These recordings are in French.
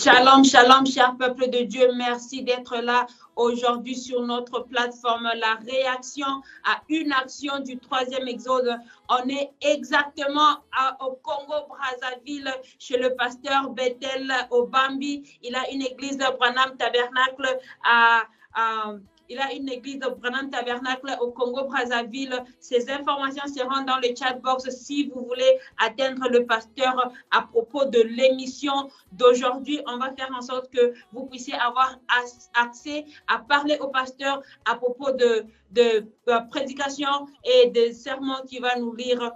Shalom, shalom, cher peuple de Dieu. Merci d'être là aujourd'hui sur notre plateforme. La réaction à une action du 3e Exode. On est exactement au Congo-Brazzaville chez le pasteur Bethel Obambi. Il a une église de Branham Tabernacle il a une église de Branham Tabernacle au Congo-Brazzaville. Ces informations seront dans le chat box si vous voulez atteindre le pasteur à propos de l'émission d'aujourd'hui. On va faire en sorte que vous puissiez avoir accès à parler au pasteur à propos de prédication et de sermons qu'il va nous lire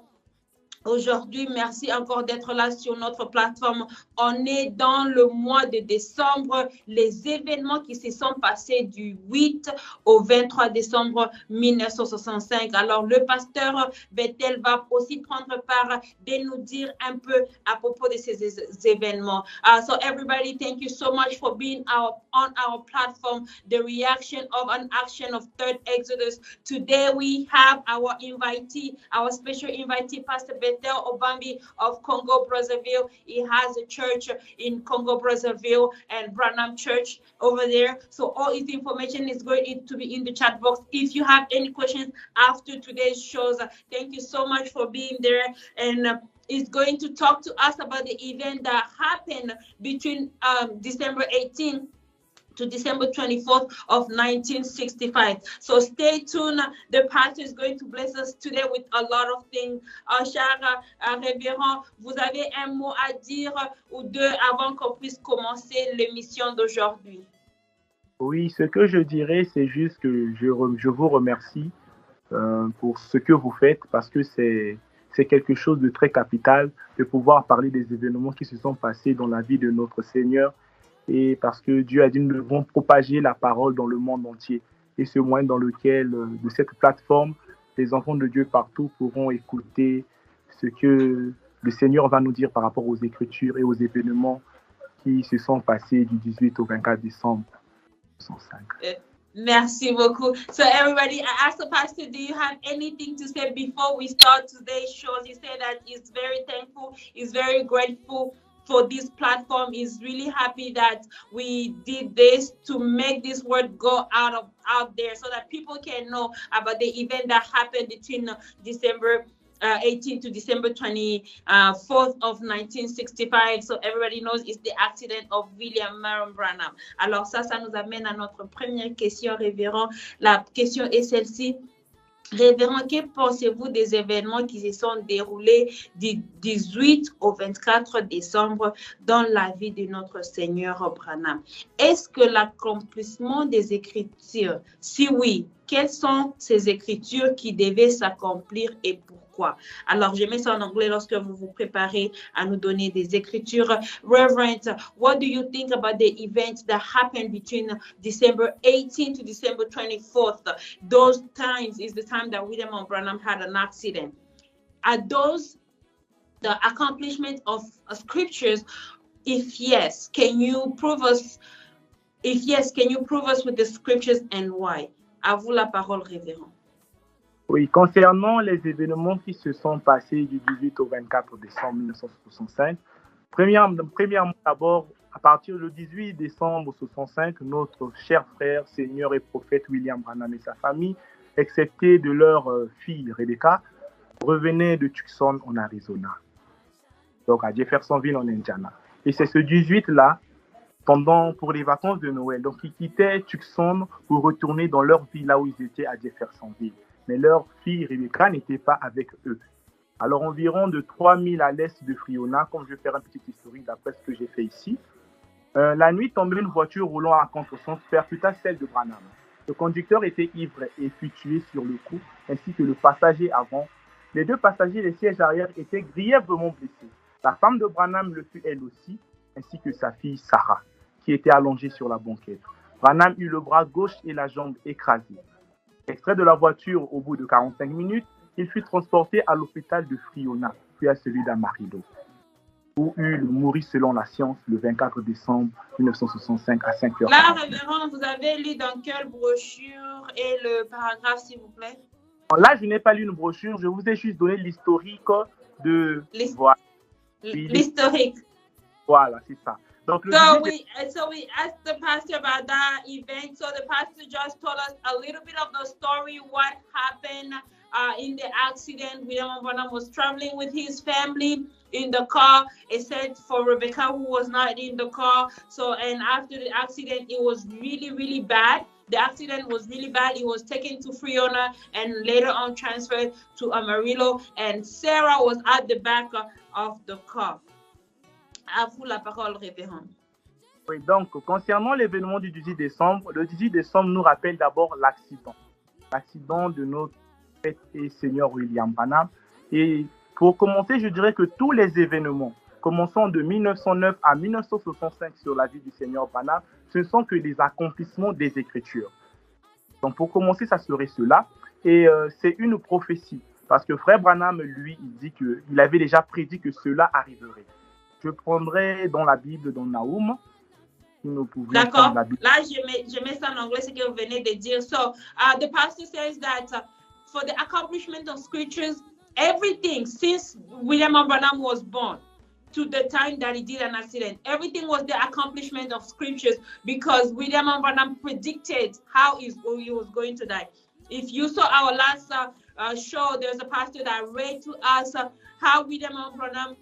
aujourd'hui. Merci encore d'être là sur notre plateforme. On est dans le mois de décembre. Les événements qui se sont passés du 8 au 23 décembre 1965. Alors, le pasteur Bethel va aussi prendre part de nous dire un peu à propos de ces événements. So, everybody, thank you so much for being on our platform. The reaction of an action of third Exodus. Today, we have our invitee, our special invitee, Pastor Bethel Obambi of Congo-Brazzaville. He has a church in Congo-Brazzaville and Branham Church over there. So all his information is going to be in the chat box. If you have any questions after today's shows, thank you so much for being there. And is going to talk to us about the event that happened between December 18th to December 24th of 1965. So stay tuned. The pastor is going to bless us today with a lot of things. Cher révérend, vous avez un mot à dire ou deux avant qu'on puisse commencer l'émission d'aujourd'hui? Oui, ce que je dirais, c'est juste que je vous remercie pour ce que vous faites parce que c'est quelque chose de très capital de pouvoir parler des événements qui se sont passés dans la vie de notre Seigneur. Et parce que Dieu a dit, nous devons propager la parole dans le monde entier. Et ce moyen dans lequel, de cette plateforme, les enfants de Dieu partout pourront écouter ce que le Seigneur va nous dire par rapport aux Écritures et aux événements qui se sont passés du 18 au 24 décembre 1965. Merci beaucoup. So everybody, I asked the pastor, do you have anything to say before we start today's shows? He said that he's very thankful, he's very grateful for this platform. Is really happy that we did this to make this word go out there so that people can know about the event that happened between December 18 to December 24th of 1965. So everybody knows it's the accident of William Marion Branham. Alors ça nous amène à notre première question, révérend. La question est celle-ci. Révérend, que pensez-vous des événements qui se sont déroulés du 18 au 24 décembre dans la vie de notre Seigneur Branham? Est-ce que l'accomplissement des Écritures, si oui, quelles sont ces Écritures qui devaient s'accomplir et pourquoi? Alors, je mets ça en anglais lorsque vous vous préparez à nous donner des Écritures. Reverend, what do you think about the events that happened between December 18th to December 24th? Those times is the time that William Branham had an accident. Are those the accomplishment of Scriptures? If yes, can you prove us? If yes, can you prove us with the Scriptures and why? À vous la parole, révérend. Oui, concernant les événements qui se sont passés du 18 au 24 décembre 1965, premièrement d'abord, à partir du 18 décembre 1965, notre cher frère, Seigneur et prophète William Branham et sa famille, excepté de leur fille Rebecca, revenaient de Tucson en Arizona, donc à Jeffersonville en Indiana. Et c'est ce 18-là, pour les vacances de Noël. Donc, ils quittaient Tucson pour retourner dans leur ville, là où ils étaient à Jeffersonville. Mais leur fille Rebecca n'était pas avec eux. Alors, environ de 3000 à l'est de Friona, comme je vais faire un petit historique d'après ce que j'ai fait ici, la nuit tombée, une voiture roulant à contresens percuta celle de Branham. Le conducteur était ivre et fut tué sur le coup, ainsi que le passager avant. Les deux passagers des sièges arrière étaient grièvement blessés. La femme de Branham le fut elle aussi, ainsi que sa fille Sarah, qui était allongée sur la banquette. Branham eut le bras gauche et la jambe écrasée. Extrait de la voiture au bout de 45 minutes, il fut transporté à l'hôpital de Friona, puis à celui d'Amarillo, où il mourut selon la science le 24 décembre 1965 à 5h. Là, révérend, vous avez lu dans quelle brochure et le paragraphe, s'il vous plaît? Là, je n'ai pas lu une brochure, je vous ai juste donné l'historique de... L'historique. Voilà, c'est ça. Donc, le So 18 we asked the pastor about that event. So the pastor just told us a little bit of the story, what happened in the accident. William Branham was traveling with his family in the car. It said for Rebecca, who was not in the car. So, and after the accident, it was really, really bad. The accident was really bad. He was taken to Friona and later on transferred to Amarillo. And Sarah was at the back of the car. À vous la parole, révérend. Oui, donc, concernant l'événement du 18 décembre, le 18 décembre nous rappelle d'abord l'accident. L'accident de notre Père et Seigneur William Branham. Et pour commencer, je dirais que tous les événements, commençant de 1909 à 1965 sur la vie du Seigneur Branham, ce ne sont que des accomplissements des Écritures. Donc, pour commencer, ça serait cela. Et c'est une prophétie. Parce que Frère Branham, lui, il dit qu'il avait déjà prédit que cela arriverait. Je prendrai dans la Bible, dans Nahum. Si nous pouvions D'accord. la Bible. Là, je mets ça en anglais, ce que vous venez de dire. So, the pastor says that for the accomplishment of scriptures, everything since William Branham was born to the time that he did an accident, everything was the accomplishment of scriptures because William Branham predicted how he was going to die. If you saw our last show, there's a pastor that read to us how William Branham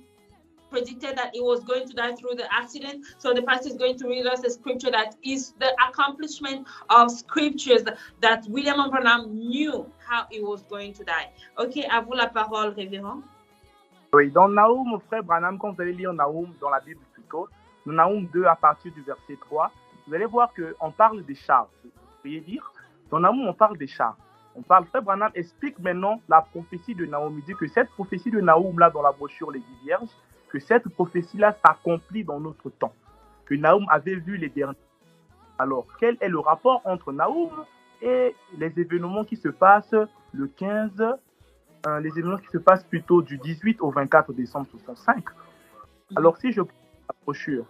predicted that he was going to die through the accident. So the pastor is going to read us a scripture that is the accomplishment of scriptures that William Branham knew how he was going to die. Ok, à vous la parole, révérend. Oui, dans Nahum, Frère Branham, quand vous allez lire Nahum dans la Bible plutôt, dans Nahum 2 à partir du verset 3, vous allez voir qu'on parle des chars. Vous pourriez dire, dans Nahum, on parle des chars. Frère Branham explique maintenant la prophétie de Nahum. Il dit que cette prophétie de Nahum, là, dans la brochure Les 10 Vierges, que cette prophétie-là s'accomplit dans notre temps, que Nahum avait vu les derniers. Alors, quel est le rapport entre Nahum et les événements qui se passent le 15, les événements qui se passent plutôt du 18 au 24 décembre 65? Alors, si je prends la brochure,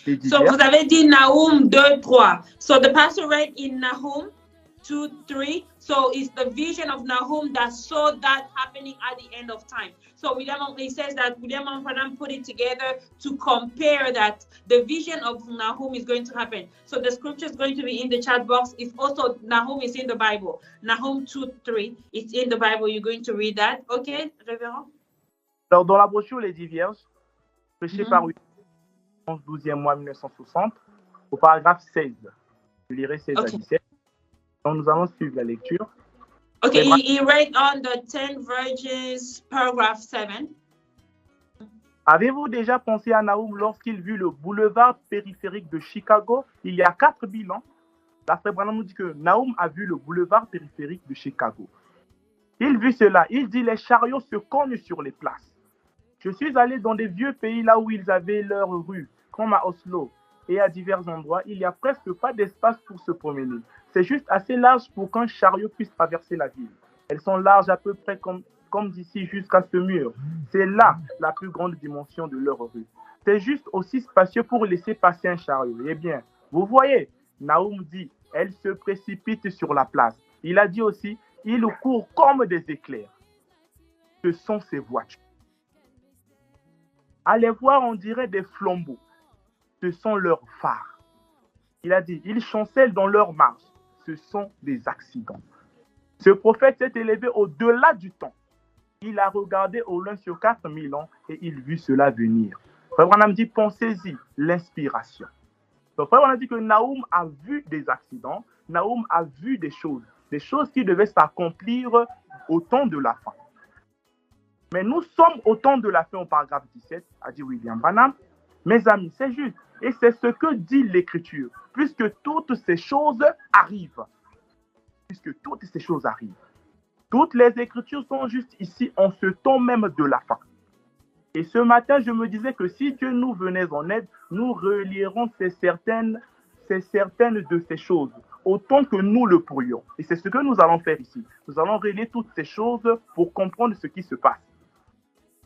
so vous avez dit Nahum 2, 3. So the pastor read in Nahum 2, 3. So it's the vision of Nahum that saw that happening at the end of time. So he says that William Branham put it together to compare that the vision of Nahum is going to happen. So the scripture is going to be in the chat box. It's also Nahum is in the Bible. Nahum 2, 3. It's in the Bible. You're going to read that. Okay, Révérend? Alors, dans la brochure Les 10 Vierges, prêchée par William 12e mois 1960, au paragraphe 16. Je lirai 16 à 17. Donc, nous allons suivre la lecture. Okay, he read on the 10 Virgins, paragraph 7. Avez-vous déjà pensé à Nahum lorsqu'il vit le boulevard périphérique de Chicago il y a 4000 ans? La Frère Branham nous dit que Nahum a vu le boulevard périphérique de Chicago. Il vit cela. Il dit les chariots se cognent sur les places. Je suis allé dans des vieux pays là où ils avaient leurs rues, comme à Oslo et à divers endroits. Il n'y a presque pas d'espace pour se promener. C'est juste assez large pour qu'un chariot puisse traverser la ville. Elles sont larges à peu près comme d'ici jusqu'à ce mur. C'est là la plus grande dimension de leur rue. C'est juste aussi spacieux pour laisser passer un chariot. Eh bien, vous voyez, Nahum dit, elles se précipitent sur la place. Il a dit aussi, ils courent comme des éclairs. Ce sont ces voitures. Allez voir, on dirait des flambeaux. Ce sont leurs phares. Il a dit, ils chancellent dans leur marche. Ce sont des accidents. Ce prophète s'est élevé au-delà du temps. Il a regardé au loin sur 4000 ans et il vit cela venir. Frère Branham dit, pensez-y, l'inspiration. Donc, Frère Branham dit que Nahum a vu des accidents, Nahum a vu des choses qui devaient s'accomplir au temps de la fin. Mais nous sommes au temps de la fin au paragraphe 17, a dit William Branham. Mes amis, c'est juste. Et c'est ce que dit l'Écriture. Puisque toutes ces choses arrivent. Toutes les Écritures sont juste ici en ce temps même de la fin. Et ce matin, je me disais que si Dieu nous venait en aide, nous relierons certaines de ces choses autant que nous le pourrions. Et c'est ce que nous allons faire ici. Nous allons relire toutes ces choses pour comprendre ce qui se passe.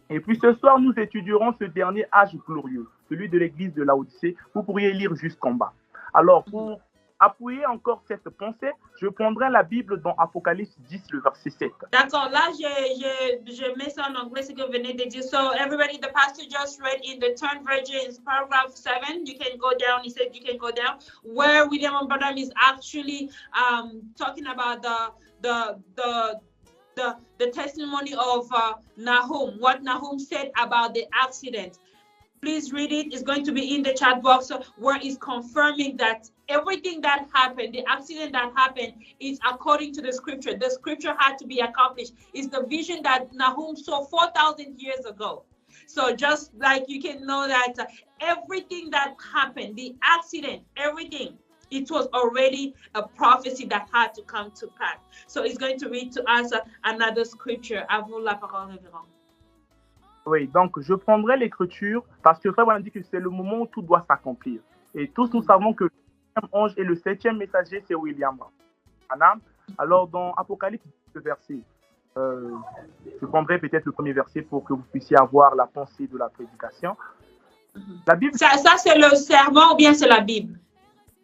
Et puis ce soir, nous étudierons ce dernier âge glorieux, celui de l'église de Laodicée. Vous pourriez lire jusqu'en bas. Alors, pour appuyer encore cette pensée, je prendrai la Bible dans Apocalypse 10, le verset 7. D'accord, là, je mets ça en anglais, ce que vous venez de dire. So, everybody, the pastor just read in the Turn Version, paragraph 7. You can go down, he said you can go down, where William Branham is actually talking about the testimony of Nahum, what Nahum said about the accident. Please read it. It's going to be in the chat box where it's confirming that everything that happened, the accident that happened, is according to the scripture. The scripture had to be accomplished. It's the vision that Nahum saw 4,000 years ago. So just like you can know that everything that happened, the accident, everything, it was already a prophecy that had to come to pass. So he's going to read to us another scripture. À vous la parole, révérend. Oui, donc je prendrai l'écriture parce que Frère Branham dit que c'est le moment où tout doit s'accomplir. Et tous nous savons que le 7e ange et le 7e messager, c'est William Branham. Alors dans Apocalypse, le verset, je prendrai peut-être le premier verset pour que vous puissiez avoir la pensée de la prédication. La Bible. Ça c'est le serment ou bien c'est la Bible?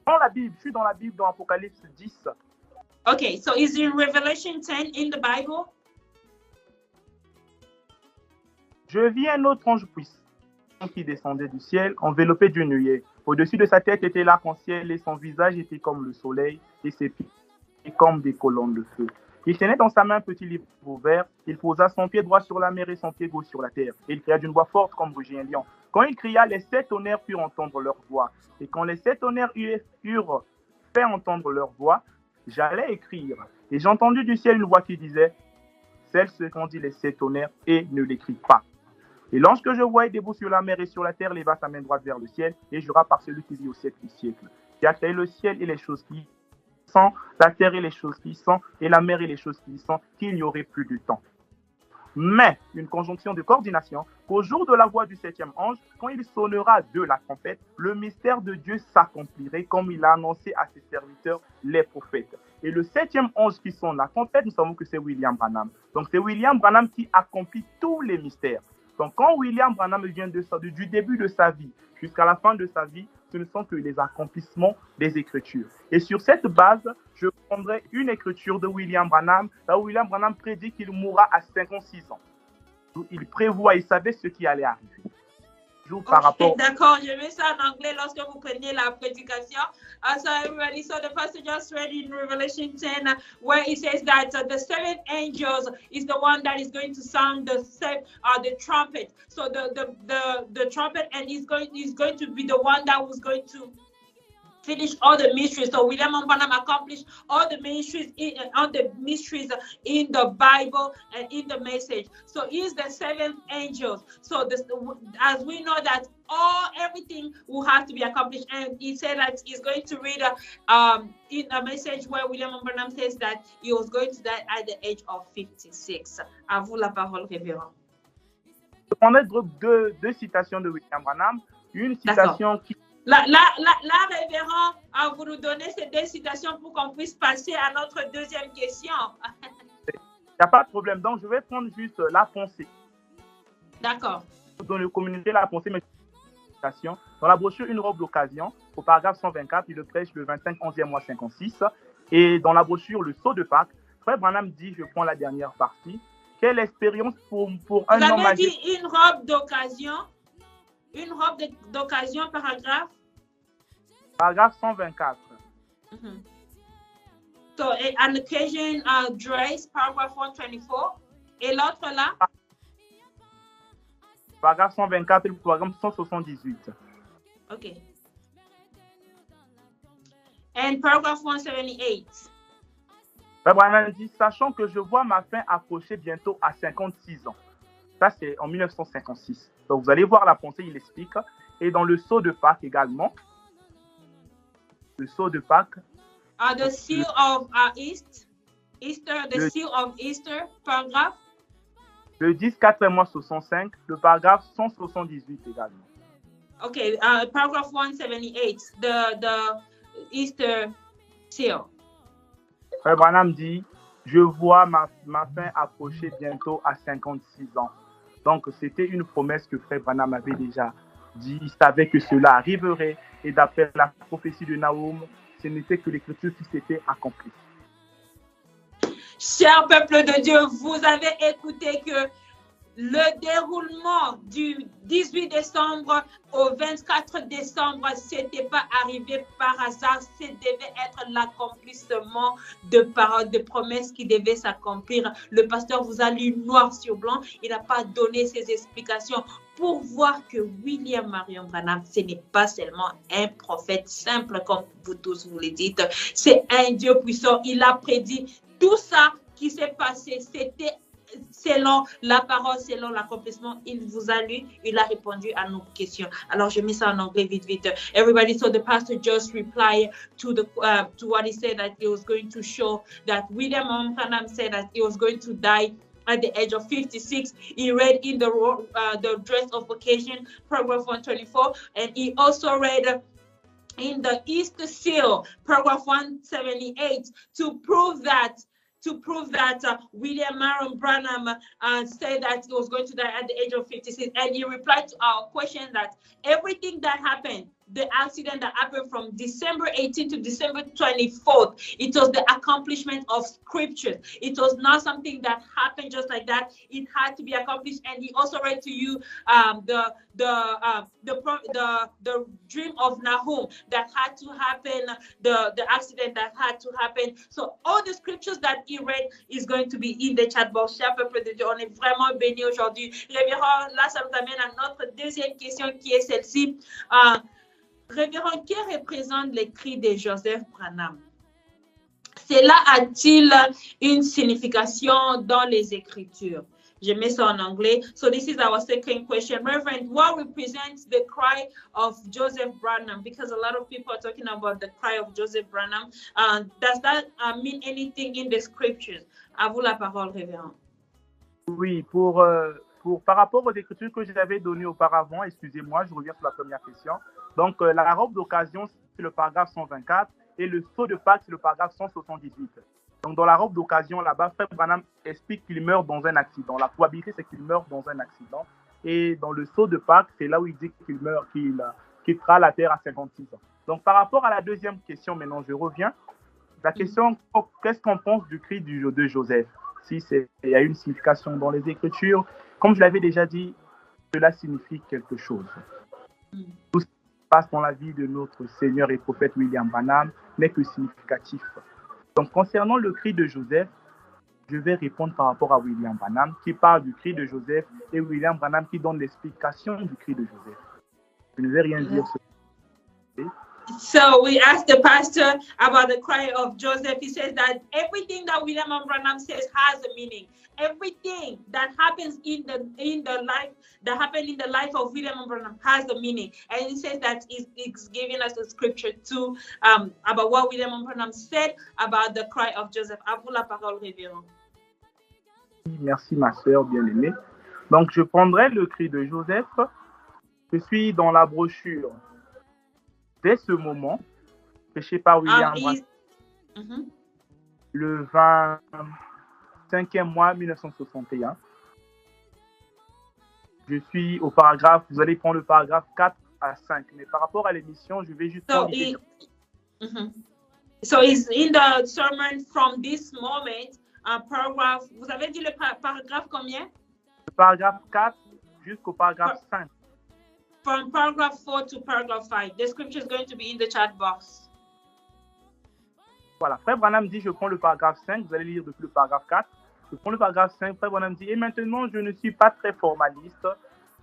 Dans la Bible, je suis dans la Bible dans Apocalypse 10. Okay, so is it Revelation 10 in the Bible? Je vis un autre ange puissant qui descendait du ciel, enveloppé d'une nuée. Au-dessus de sa tête était l'arc-en-ciel et son visage était comme le soleil et ses pieds comme des colonnes de feu. Il tenait dans sa main un petit livre ouvert. Il posa son pied droit sur la mer et son pied gauche sur la terre. Et il cria d'une voix forte comme rugit un lion. Quand il cria, les 7 tonnerres purent entendre leur voix. Et quand les 7 tonnerres eurent fait entendre leur voix, j'allais écrire. Et j'ai entendu du ciel une voix qui disait, celle ce qu'ont dit les 7 tonnerres et ne l'écrit pas. Et l'ange que je voyais debout sur la mer et sur la terre leva sa main droite vers le ciel et jura par celui qui vit au siècle du siècle, qui a créé le ciel et les choses qui y sont, la terre et les choses qui y sont, et la mer et les choses qui y sont, qu'il n'y aurait plus de temps. Mais une conjonction de coordination, qu'au jour de la voix du 7e ange, quand il sonnera de la trompette, le mystère de Dieu s'accomplirait comme il a annoncé à ses serviteurs, les prophètes. Et le 7e ange qui sonne la trompette, nous savons que c'est William Branham. Donc c'est William Branham qui accomplit tous les mystères. Donc, quand William Branham vient du début de sa vie jusqu'à la fin de sa vie, ce ne sont que les accomplissements des Écritures. Et sur cette base, je prendrai une écriture de William Branham, là où William Branham prédit qu'il mourra à 56 ans. Il prévoit, il savait ce qui allait arriver. Okay, d'accord, je mets ça en anglais lorsque vous preniez la prédication. So everybody, so the pastor just read in Revelation 10 where it says that the 7 angels is the one that is going to sound the trumpet. So the trumpet, and is going to be the one that was going to finish all the mysteries. So William Branham accomplished all the mysteries in the Bible and in the message. So he's the 7th angel. So as we know that everything will have to be accomplished, and he said that he's going to read in a message where William Branham says that he was going to die at the age of 56. À vous la parole, révérend. Je prendrai deux citations de William Branham. Une citation qui La révérend, vous nous donnez ces 2 citations pour qu'on puisse passer à notre deuxième question. Il n'y a pas de problème. Donc, je vais prendre juste la pensée. D'accord. Dans le communiqué, la pensée, mais citation. Dans la brochure Une robe d'occasion, au paragraphe 124, il le prêche le 25 11e mois 56. Et dans la brochure Le Sceau de Pâques, Frère Branham dit, je prends la dernière partie, quelle expérience pour un homme âgé. Vous avez dit une robe d'occasion. Une robe d'occasion, paragraphe? Paragraphe 124. So, an occasion dress, paragraph 124. Et l'autre là? Paragraphe 124 et le paragraphe 178. OK. And paragraph 178. Abraham dit, sachant que je vois ma fin approcher bientôt à 56 ans. Ça, c'est en 1956. Donc, vous allez voir la pensée, il explique. Et dans le Sceau de Pâques également. Le Sceau de Pâques. The Seal of Easter, the Seal of Easter, paragraphe. Le 10, 4 mois 65, le paragraphe 178 également. OK, paragraph 178, the Easter Seal. Frère Branham dit, je vois ma fin approcher bientôt à 56 ans. Donc, c'était une promesse que Frère Branham avait déjà dit. Il savait que cela arriverait. Et d'après la prophétie de Nahum, ce n'était que l'écriture qui s'était accomplie. Cher peuple de Dieu, vous avez écouté que le déroulement du 18 décembre au 24 décembre, ce n'était pas arrivé par hasard, ce devait être l'accomplissement de paroles, de promesses qui devaient s'accomplir. Le pasteur vous a lu noir sur blanc, il n'a pas donné ses explications pour voir que William Marion Branham, ce n'est pas seulement un prophète simple comme vous tous vous le dites, c'est un Dieu puissant. Il a prédit tout ça qui s'est passé, c'était selon la parole, selon l'accomplissement. Il vous a lu, il a répondu à nos questions. Alors, je mets ça en anglais vite. Everybody, so the pastor just replied to what he said, that he was going to show that William Branham said that he was going to die at the age of 56. He read in the Dress of Occasion, paragraph 124, and he also read in the Easter Seal, paragraph 178, to prove that William Marion Branham said that he was going to die at the age of 56. And he replied to our question that everything that happened, the accident that happened from December 18th to December 24th, it was the accomplishment of scriptures. It was not something that happened just like that. It had to be accomplished. And he also read to you the dream of Nahum that had to happen, the accident that had to happen. So all the scriptures that he read is going to be in the chat box. Cher peuple de Dieu, on est vraiment bénis aujourd'hui. Révérend, là, ça nous amène à notre deuxième question qui est celle-ci. Révérend, qui représente les cris de Joseph Branham? Cela a-t-il une signification dans les Écritures? Je mets ça en anglais. So this is our second question. Reverend, what represents the cry of Joseph Branham? Because a lot of people are talking about the cry of Joseph Branham. Does that mean anything in the Scriptures? À vous la parole, Révérend. Oui, par rapport aux écritures que je vous avais données auparavant, excusez-moi, je reviens sur la première question. Donc, la robe d'occasion, c'est le paragraphe 124 et le sceau de Pâques, c'est le paragraphe 178. Donc, dans la robe d'occasion, là-bas, Frère Branham explique qu'il meurt dans un accident. La probabilité, c'est qu'il meurt dans un accident. Et dans le sceau de Pâques, c'est là où il dit qu'il meurt, qu'il quittera la terre à 56 ans. Donc, par rapport à la deuxième question, maintenant, je reviens. La question, qu'est-ce qu'on pense du cri de Joseph? Si il y a une signification dans les Écritures, comme je l'avais déjà dit, cela signifie quelque chose. Tout ce qui se passe dans la vie de notre Seigneur et prophète William Branham n'est que significatif. Donc, concernant le cri de Joseph, je vais répondre par rapport à William Branham qui parle du cri de Joseph et William Branham qui donne l'explication du cri de Joseph. Je ne vais rien dire sur ce. So we asked the pastor about the cry of Joseph. He says that everything that William Branham says has a meaning. Everything that happens in the life of William Branham has a meaning. And he says that it's giving us a scripture too about what William Branham said about the cry of Joseph. À vous la parole, Révérend. Merci ma sœur bien-aimée. Donc je prendrai le cri de Joseph. Je suis dans la brochure. Dès ce moment, prêché par William Branham, le 25e mois 1961. Je suis au paragraphe, vous allez prendre le paragraphe 4 à 5. Mais par rapport à l'émission, je vais juste prendre So it's in the sermon from this moment, paragraph, vous avez dit le paragraphe combien? Le paragraphe 4 jusqu'au paragraphe 5. From paragraph 4 to paragraph 5. The scripture is going to be in the chat box. Voilà, Frère Branham dit, je prends le paragraphe 5, vous allez lire depuis le paragraphe 4. Je prends le paragraphe 5, Frère Branham dit, et maintenant je ne suis pas très formaliste,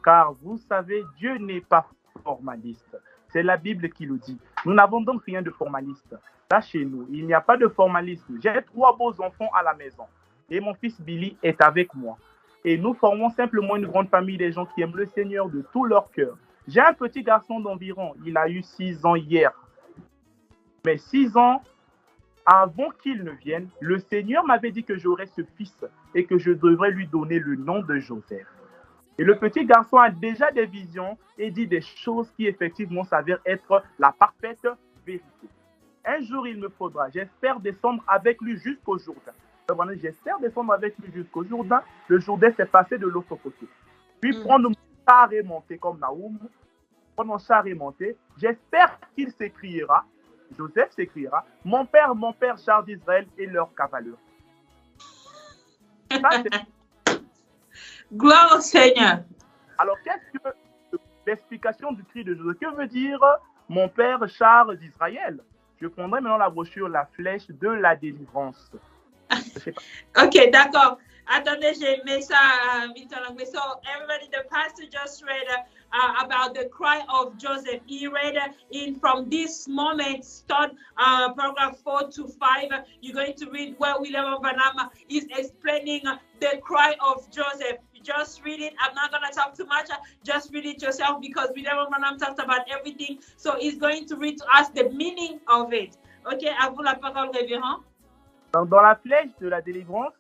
car vous savez, Dieu n'est pas formaliste. C'est la Bible qui le dit. Nous n'avons donc rien de formaliste. Là, chez nous, il n'y a pas de formalisme. J'ai 3 beaux enfants à la maison, et mon fils Billy est avec moi. Et nous formons simplement une grande famille des gens qui aiment le Seigneur de tout leur cœur. J'ai un petit garçon d'environ, il a eu 6 ans hier. Mais 6 ans avant qu'il ne vienne, le Seigneur m'avait dit que j'aurais ce fils et que je devrais lui donner le nom de Joseph. Et le petit garçon a déjà des visions et dit des choses qui effectivement s'avèrent être la parfaite vérité. Un jour, il me faudra, j'espère descendre avec lui jusqu'au Jourdain. J'espère descendre avec lui jusqu'au Jourdain. Le Jourdain s'est passé de l'autre côté. Puis prendre mon char et monter comme Nahum. Prendre mon char et monter. J'espère qu'il s'écriera Joseph s'écriera, mon père, chars d'Israël et leurs cavaliers. Gloire au Seigneur. Alors, qu'est-ce que l'explication du cri de Joseph? Que veut dire mon père, chars d'Israël? Je prendrai maintenant la brochure, la flèche de la délivrance. Ok, d'accord. Attendez, j'ai mis ça vite en anglais. So, everybody, the pastor just read about the cry of Joseph. He read in from this moment, start paragraph 4 to 5. You're going to read where William Branham is explaining the cry of Joseph. You just read it. I'm not going to talk too much. Just read it yourself because William Branham talks about everything. So, he's going to read to us the meaning of it. Ok, à vous la parole, révérend. Dans la flèche de la délivrance,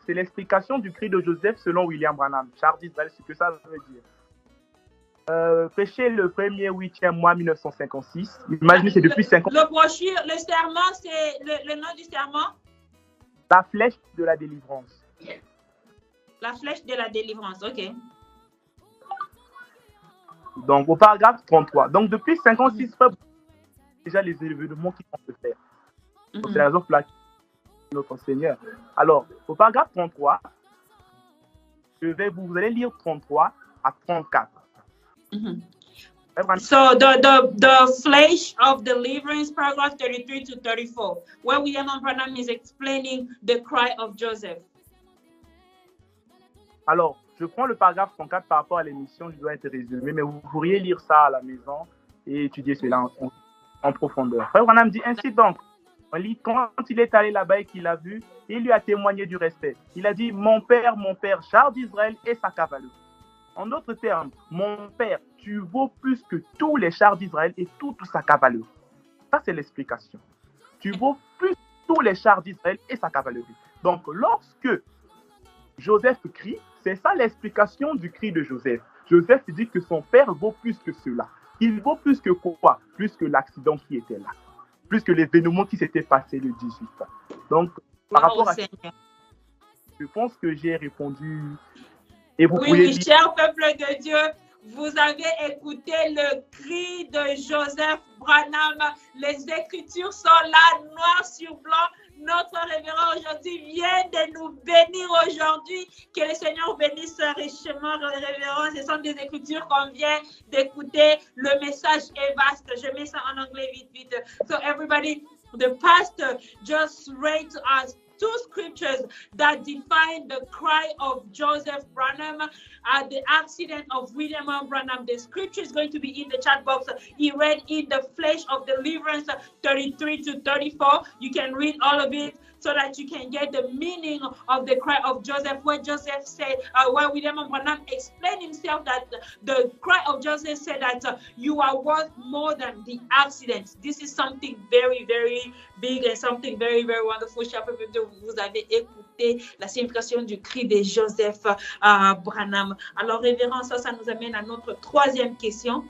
c'est l'explication du cri de Joseph selon William Branham. Chars d'Israël, c'est ce que ça veut dire. Péché le 1er 8e mois 1956. Imaginez, c'est depuis 5 ans. Le brochure, le serment, c'est le nom du serment? La flèche de la délivrance. La flèche de la délivrance, ok. Donc, au paragraphe 33. Donc, depuis 56 fois, déjà les événements qui vont se faire. Donc, c'est la raison pour laquelle notre Seigneur. Alors, au paragraphe 33, vous allez lire 33 à 34. So the flesh of deliverance, paragraph 33 to 34, where William Branham is explaining the cry of Joseph. Alors, je prends le paragraphe 34 par rapport à l'émission, je dois être résumé, mais vous pourriez lire ça à la maison et étudier cela en profondeur. Frère Branham dit ainsi donc. Quand il est allé là-bas et qu'il a vu, il lui a témoigné du respect. Il a dit, mon père, chars d'Israël et sa cavalerie. En d'autres termes, mon père, tu vaux plus que tous les chars d'Israël et toute sa cavalerie. Ça, c'est l'explication. Tu vaux plus que tous les chars d'Israël et sa cavalerie. Donc, lorsque Joseph crie, c'est ça l'explication du cri de Joseph. Joseph dit que son père vaut plus que cela. Il vaut plus que quoi? Plus que l'accident qui était là. Plus que l'événement qui s'était passé le 18. Donc, par rapport à ça, je pense que j'ai répondu. Et vous oui, cher peuple de Dieu, vous avez écouté le cri de Joseph Branham. Les Écritures sont là, noir sur blanc. Notre révérend aujourd'hui vient de nous bénir aujourd'hui. Que le Seigneur bénisse richement le révérend. Ce sont des Écritures qu'on vient d'écouter. Le message est vaste. Je mets ça en anglais vite. So everybody, the pastor just read to us two scriptures that define the cry of Joseph Branham at the accident of William Branham. The scripture is going to be in the chat box. He read in the flesh of deliverance 33 to 34. You can read all of it so that you can get the meaning of the cry of Joseph, where Joseph said, where William Branham explained himself that the cry of Joseph said that you are worth more than the accident. This is something very, very big and something very, very wonderful. Vous avez écouté la signification du cri de Joseph Branham. Alors, révérend, ça nous amène à notre troisième question,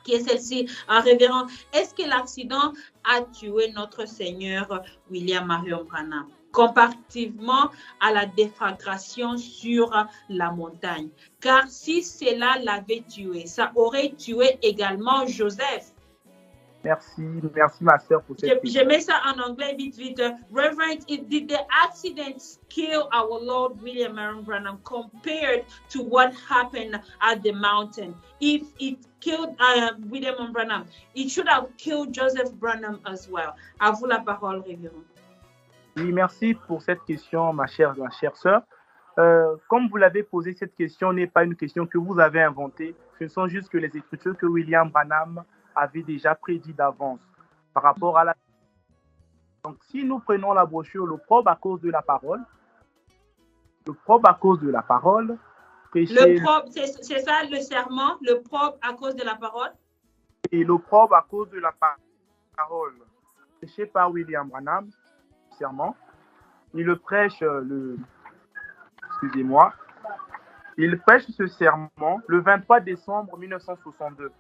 qui est celle-ci. Révérend, est-ce que l'accident a tué notre Seigneur William Marion Branham, comparativement à la déflagration sur la montagne? Car si cela l'avait tué, ça aurait tué également Joseph. Merci ma sœur pour cette question. Je mets ça en anglais vite. Reverend, did the accident kill our Lord William Marion Branham compared to what happened at the mountain? If it killed William Branham, it should have killed Joseph Branham as well. À vous la parole, révérend. Oui, merci pour cette question, ma chère sœur. Comme vous l'avez posé, cette question n'est pas une question que vous avez inventée. Ce sont juste que les écritures que William Branham avait déjà prédit d'avance par rapport à la... Donc, si nous prenons la brochure, l'opprobre à cause de la parole, péché... L'opprobre, c'est ça le serment, l'opprobre à cause de la parole? Et l'opprobre à cause de la parole, péché par William Branham, serment, il le prêche Excusez-moi. Il prêche ce serment le 23 décembre 1962.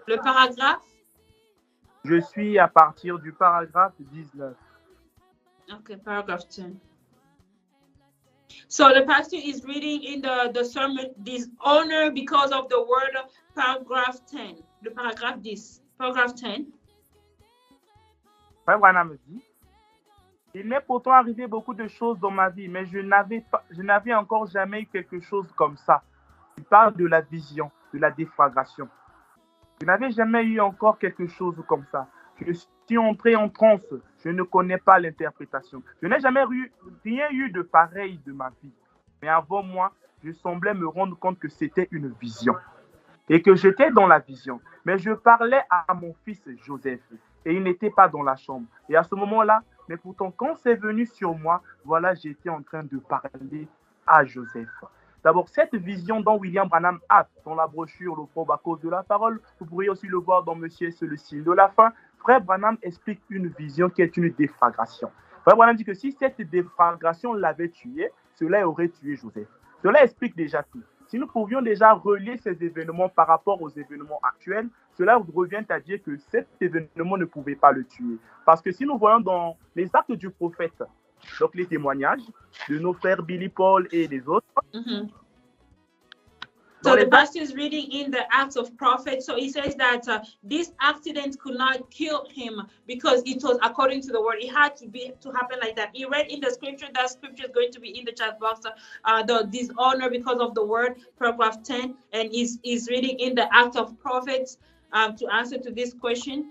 Le paragraphe? Je suis à partir du paragraphe 19. Ok, paragraphe 10. So the pastor is reading in the sermon, dishonor because of the word, paragraph 10. Le paragraphe 10. Paragraph 10. Frère Branham dit, il m'est pourtant arrivé beaucoup de choses dans ma vie, mais je n'avais encore jamais eu quelque chose comme ça. Il parle de la vision, de la déflagration. Je n'avais jamais eu encore quelque chose comme ça. Je suis entré en transe. Je ne connais pas l'interprétation. Je n'ai jamais rien eu de pareil de ma vie. Mais avant moi, je semblais me rendre compte que c'était une vision. Et que j'étais dans la vision. Mais je parlais à mon fils Joseph. Et il n'était pas dans la chambre. Et à ce moment-là, mais pourtant, quand c'est venu sur moi, voilà, j'étais en train de parler à Joseph. D'abord, cette vision dont William Branham a dans la brochure Le Probe à cause de la parole, vous pourriez aussi le voir dans Monsieur, c'est le signe de la fin. Frère Branham explique une vision qui est une déflagration. Frère Branham dit que si cette déflagration l'avait tué, cela aurait tué Joseph. Cela explique déjà tout. Si nous pouvions déjà relier ces événements par rapport aux événements actuels, cela revient à dire que cet événement ne pouvait pas le tuer. Parce que si nous voyons dans les actes du prophète, donc les témoignages de nos frères Billy Paul et des autres. Mm-hmm. So the pastor is reading in the Acts of Prophets. So he says that this accident could not kill him because it was according to the word. It had to happen like that. He read in the scripture. That scripture is going to be in the chat box. The dishonor because of the word, paragraph 10, and is reading in the Acts of Prophets to answer to this question.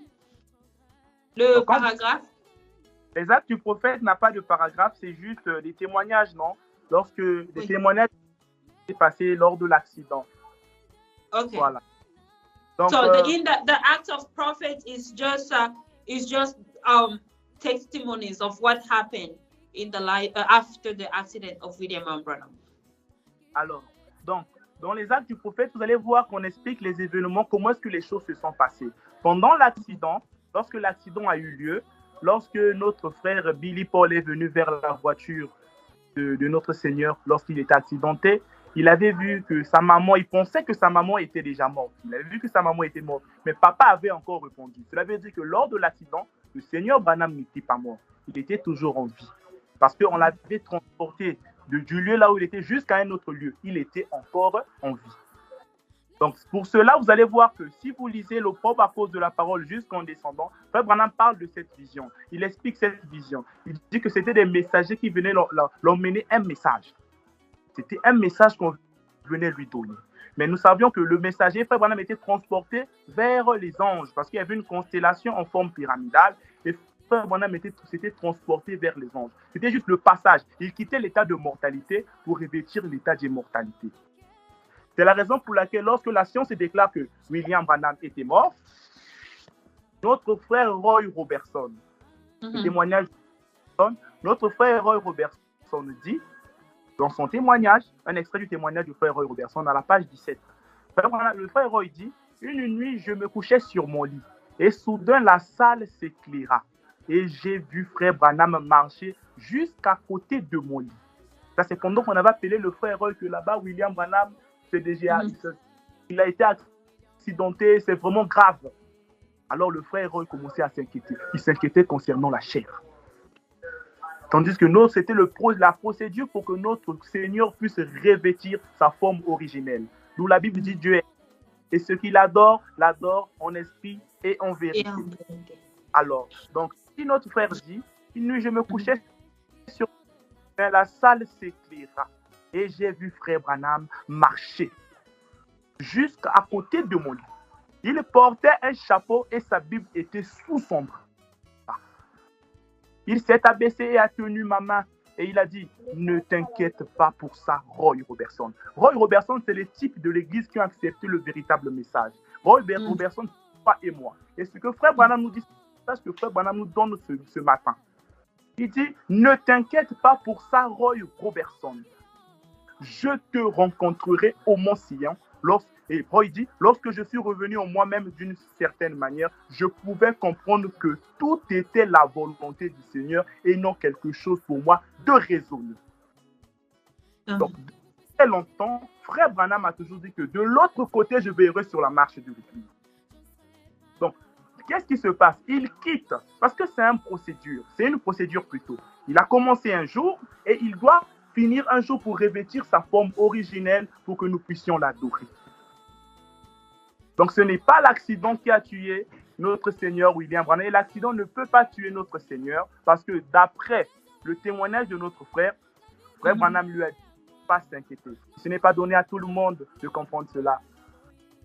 Le paragraphe. Les actes du prophète n'a pas de paragraphe, c'est juste des témoignages, non? Lorsque des témoignages s'est passé lors de l'accident. Okay. Voilà. Donc, so the Acts of Prophets is just testimonies of what happened in the life after the accident of William Branham. Alors, donc, dans les actes du prophète, vous allez voir qu'on explique les événements, comment est-ce que les choses se sont passées. Pendant l'accident, lorsque l'accident a eu lieu, lorsque notre frère Billy Paul est venu vers la voiture de notre Seigneur, lorsqu'il était accidenté, il avait vu que sa maman, il pensait que sa maman était déjà morte. Il avait vu que sa maman était morte, mais papa avait encore répondu. Cela veut dire que lors de l'accident, le Seigneur Branham n'était pas mort. Il était toujours en vie. Parce qu'on l'avait transporté du lieu là où il était jusqu'à un autre lieu. Il était encore en vie. Donc, pour cela, vous allez voir que si vous lisez le Probe à cause de la parole jusqu'en descendant, Frère Branham parle de cette vision. Il explique cette vision. Il dit que c'était des messagers qui venaient leur mener un message. C'était un message qu'on venait lui donner. Mais nous savions que le messager, Frère Branham, était transporté vers les anges parce qu'il y avait une constellation en forme pyramidale et Frère Branham s'était transporté vers les anges. C'était juste le passage. Il quittait l'état de mortalité pour revêtir l'état d'immortalité. C'est la raison pour laquelle, lorsque la science déclare que William Branham était mort, notre frère Roy Robertson, le témoignage, notre frère Roy Robertson dit, dans son témoignage, un extrait du témoignage du frère Roy Robertson à la page 17, le frère Roy dit, une nuit, je me couchais sur mon lit et soudain la salle s'éclaira et j'ai vu frère Branham marcher jusqu'à côté de mon lit. Ça, c'est pendant qu'on avait appelé le frère Roy que là-bas, William Branham, il a été accidenté, c'est vraiment grave. Alors le frère Roy commençait à s'inquiéter. Il s'inquiétait concernant la chair. Tandis que nous, c'était la procédure pour que notre Seigneur puisse revêtir sa forme originelle. D'où la Bible dit Dieu est. Et ce qu'il adore, l'adore en esprit et en vérité. Alors, donc, si notre frère dit, une nuit je me couchais sur la salle s'éclaira. Et j'ai vu frère Branham marcher jusqu'à côté de mon lit. Il portait un chapeau et sa Bible était sous son bras. Il s'est abaissé et a tenu ma main et il a dit, ne t'inquiète pas pour ça, Roy Robertson. Roy Robertson, c'est le type de l'église qui a accepté le véritable message. Roy Robertson, toi et moi. Et ce que frère Branham nous dit, c'est ce que frère Branham nous donne ce matin. Il dit, ne t'inquiète pas pour ça, Roy Robertson. Je te rencontrerai au Mont Sion. Et Roy dit, lorsque je suis revenu en moi-même d'une certaine manière, je pouvais comprendre que tout était la volonté du Seigneur et non quelque chose pour moi de raisonner. Donc, depuis très longtemps, frère Branham a toujours dit que de l'autre côté, je verrai sur la marche de l'église. Donc, qu'est-ce qui se passe? Il quitte, parce que c'est une procédure plutôt. Il a commencé un jour et il doit finir un jour pour revêtir sa forme originelle pour que nous puissions l'adorer. Donc ce n'est pas l'accident qui a tué notre Seigneur William Branham. Et l'accident ne peut pas tuer notre Seigneur parce que d'après le témoignage de notre frère, frère Branham lui a dit pas s'inquiéter. Ce n'est pas donné à tout le monde de comprendre cela.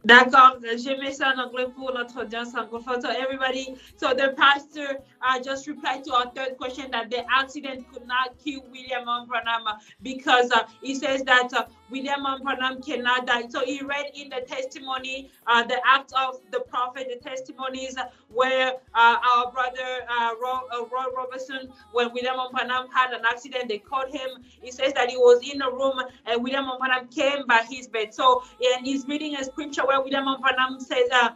D'accord, je mets ça en anglais pour notre audience anglophone. So everybody, so the pastor just replied to our third question that the accident could not kill William Branham because he says that William Branham cannot die. So he read in the testimony, the Acts of the Prophet, the testimonies where our brother Roy Robertson, when William Branham had an accident, they called him. He says that he was in a room and William Branham came by his bed. So, and he's reading a scripture where William Branham says that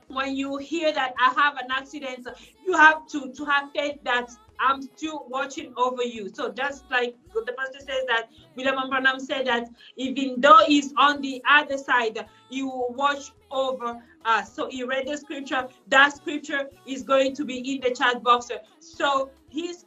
when you hear that I have an accident, you have to have faith that I'm still watching over you. So just like the pastor says that William Branham said that even though he's on the other side, he will watch over us. So he read the scripture. That scripture is going to be in the chat box. So his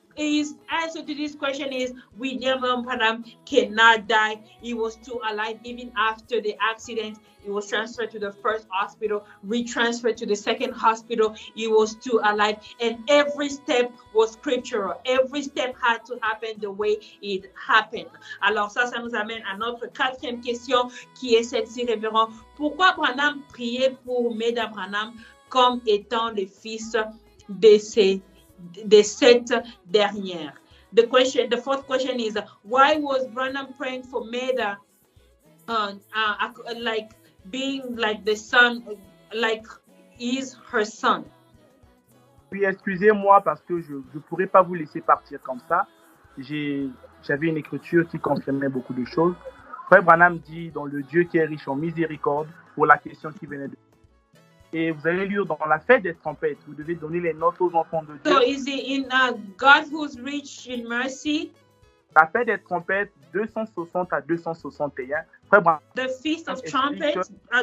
answer to this question is William Branham cannot die. He was still alive even after the accident. He was transferred to the first hospital, retransferred to the second hospital. He was still alive. And every step was scriptural. Every step had to happen the way it happened. Alors ça nous amène à notre quatrième question qui est celle-ci, révérend. Pourquoi Branham priait pour Meda Branham comme étant le fils de cette dernière? The fourth question is, why was Branham praying for Meda like being like the son, like is her son? Oui, excusez-moi parce que je ne pourrais pas vous laisser partir comme ça. J'avais une écriture qui confirmait beaucoup de choses. Frère Branham dit dans le Dieu qui est riche en miséricorde pour la question qui venait de... Et vous allez lire dans la fête des trompettes, vous devez donner les notes aux enfants de Dieu. So is it in God who's rich in mercy? La fête des trompettes 260 à 261. Frère Branham, the Feast of Trumpets,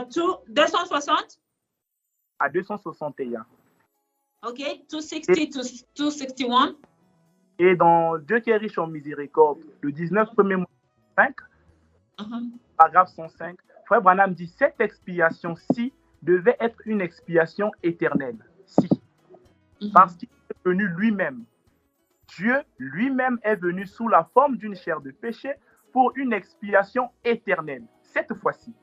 260? À 261. Okay, 260 to 261. Et dans Dieu qui est riche en miséricorde, le 19 premier mois 5, paragraphe 105, Frère Branham dit cette expiation-ci devait être une expiation éternelle. Si. Parce qu'il est venu lui-même. Dieu lui-même est venu sous la forme d'une chair de péché pour une expiation éternelle. Cette fois-ci.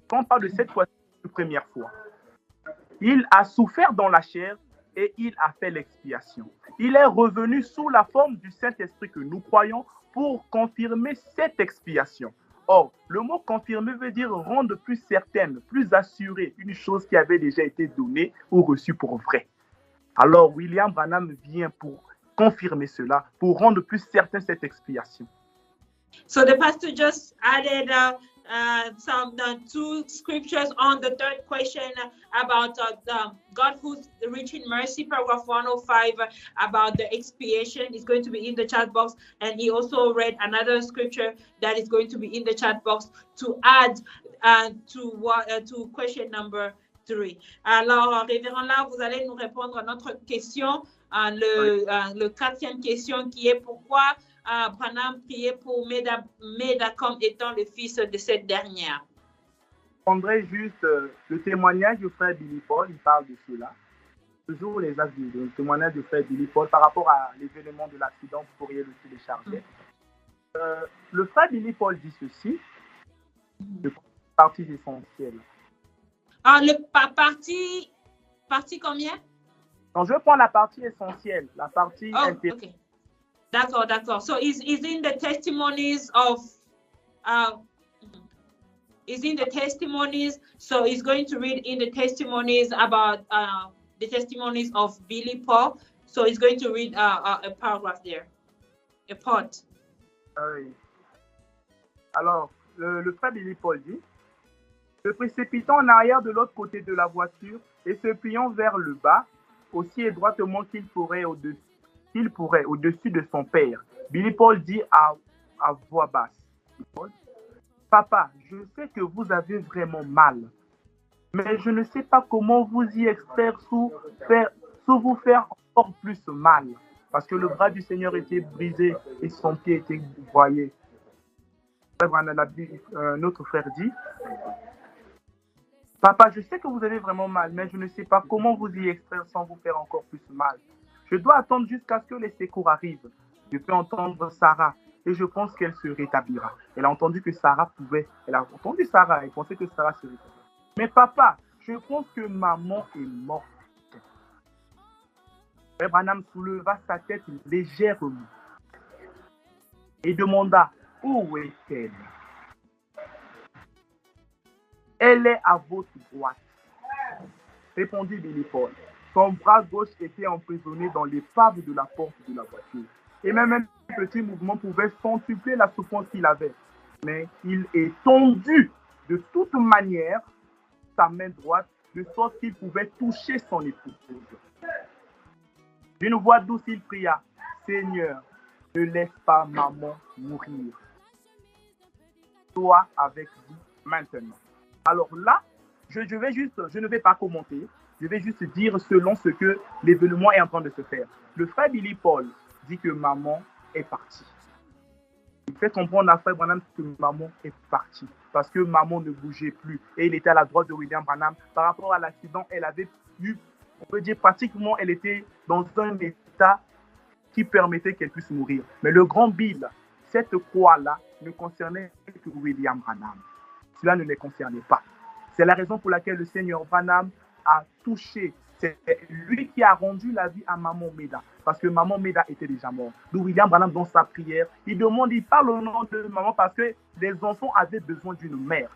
Quand on parle de cette fois-ci, la première fois. Il a souffert dans la chair et il a fait l'expiation. Il est revenu sous la forme du Saint-Esprit que nous croyons pour confirmer cette expiation. Or, le mot confirmer veut dire rendre plus certaine, plus assurée une chose qui avait déjà été donnée ou reçue pour vrai. Alors, William Branham vient pour confirmer cela, pour rendre plus certaine cette expiation. So the pastor just added two scriptures on the third question about God who's rich in mercy, paragraph 105, about the expiation is going to be in the chat box. And he also read another scripture that is going to be in the chat box to add to question number 3. Alors, révérend là, vous allez nous répondre à notre question, le quatrième question qui est pourquoi Branham priait pour Meda comme étant le fils de cette dernière. Je prendrai juste le témoignage du frère Billy Paul, il parle de cela. Toujours les actes le témoignage du frère Billy Paul par rapport à l'événement de l'accident, vous pourriez le télécharger. Le frère Billy Paul dit ceci, de partie essentielle. Partie combien? Quand je prends la partie essentielle, la partie okay. D'accord. So is in the testimonies of is in the testimonies. So he's going to read in the testimonies about the testimonies of Billy Paul. So he's going to read a paragraph there, a part. Oui. Alors, le frère Billy Paul dit, se précipitant en arrière de l'autre côté de la voiture et se pliant vers le bas, aussi étroitement qu'il pourrait au-dessus de son père. Billy Paul dit à voix basse, Papa, je sais que vous avez vraiment mal, mais je ne sais pas comment vous y extraire sans vous faire encore plus mal. parce que le bras du Seigneur était brisé et son pied était broyé. Notre frère dit, papa, je sais que vous avez vraiment mal, mais je ne sais pas comment vous y extraire sans vous faire encore plus mal. Je dois attendre jusqu'à ce que les secours arrivent. Je peux entendre Sarah et je pense qu'elle se rétablira. Elle a entendu que Sarah pouvait. Elle a entendu Sarah et pensait que Sarah se rétablirait. Mais papa, je pense que maman est morte. Frère Branham souleva sa tête légèrement et demanda, où est-elle? Elle est à votre droite, répondit Billy Paul. Son bras gauche était emprisonné dans l'épave de la porte de la voiture. Et même un petit mouvement pouvait centupler la souffrance qu'il avait. Mais il étendit de toute manière sa main droite, de sorte qu'il pouvait toucher son épouse. D'une voix douce, il pria, Seigneur, ne laisse pas maman mourir. Sois avec vous maintenant. Alors là, je ne vais pas commenter, je vais juste dire selon ce que l'événement est en train de se faire. Le frère Billy Paul dit que maman est partie. Il fait comprendre à frère Branham que maman est partie parce que maman ne bougeait plus et il était à la droite de William Branham. Par rapport à l'accident, elle avait eu, on peut dire pratiquement, elle était dans un état qui permettait qu'elle puisse mourir. Mais le grand Bill, cette croix-là ne concernait que William Branham. Cela ne les concernait pas. C'est la raison pour laquelle le Seigneur Branham a touché. C'est lui qui a rendu la vie à Maman Meda, parce que Maman Meda était déjà morte. D'où William Branham, dans sa prière, il parle au nom de maman parce que les enfants avaient besoin d'une mère.